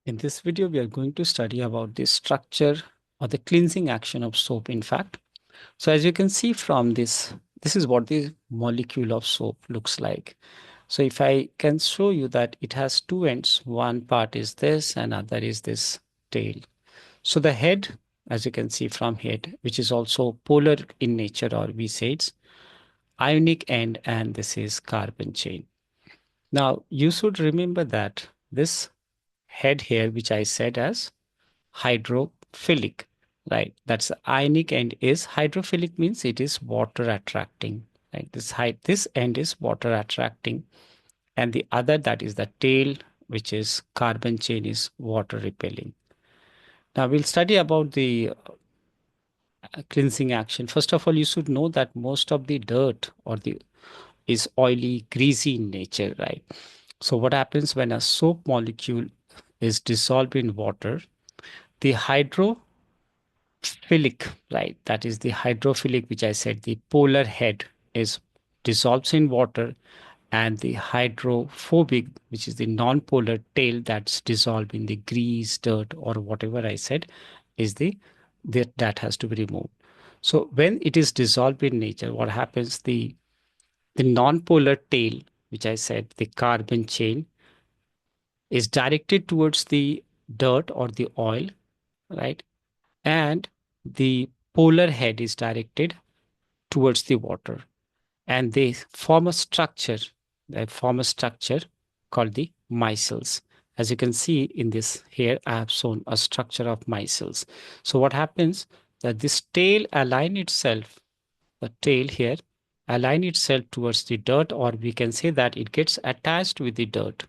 In this video, we are going to study about the structure or the cleansing action of soap, in fact. So as you can see from this is what the molecule of soap looks like. So if I can show you that it has two ends, one part is this and other is this tail. So the head, as you can see from head, which is also polar in nature, or we say it's ionic end, and this is carbon chain. Now you should remember that this head here, which I said as hydrophilic, right? That's the ionic end is hydrophilic, means it is water attracting. Right? This end is water attracting, and the other, that is the tail, which is carbon chain, is water repelling. Now we'll study about the cleansing action. First of all, you should know that most of the dirt or the is oily, greasy in nature, right? So what happens when a soap molecule is dissolved in water? The hydrophilic, right? That is the hydrophilic, which I said, the polar head is dissolves in water, and the hydrophobic, which is the non-polar tail that's dissolved in the grease, dirt, or whatever I said, is that has to be removed. So when it is dissolved in nature, what happens? The non-polar tail, which I said, the carbon chain, is directed towards the dirt or the oil, right? And the polar head is directed towards the water, and they form a structure. They form a structure called the micelles. As you can see in this here, I have shown a structure of micelles. So what happens, that this tail align itself, the tail here align itself towards the dirt, or we can say that it gets attached with the dirt.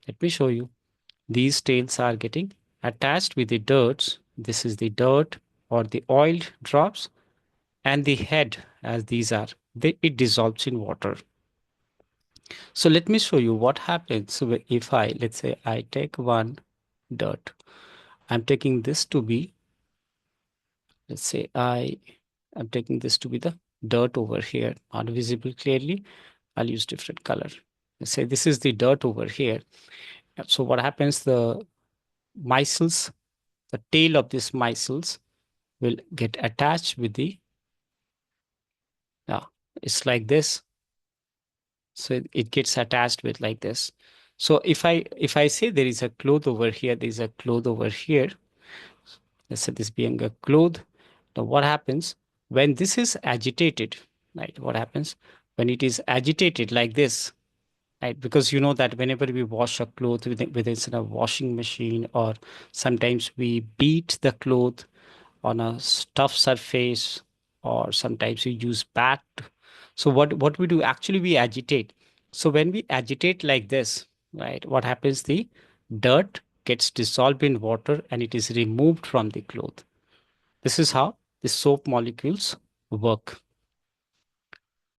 Let me show you. These tails are getting attached with the dirt. This is the dirt or the oil drops, and the head, as these are, it dissolves in water. So let me show you what happens. So if let's say I take one dirt, I'm taking this to be, let's say I'm taking this to be the dirt over here, not visible clearly. I'll use different color. Let's say this is the dirt over here. So what happens, the micelles, the tail of this micelles will get attached with the, yeah, it's like this. So it gets attached with like this. So if I say there is a cloth over here, there is a cloth over here. Let's say this being a cloth. Now what happens when this is agitated, right? What happens when it is agitated like this, right? Because you know that whenever we wash a cloth whether it's in a washing machine, or sometimes we beat the cloth on a tough surface, or sometimes we use bat. So what we do, actually we agitate. So when we agitate like this, right, what happens, the dirt gets dissolved in water and it is removed from the cloth. This is how the soap molecules work.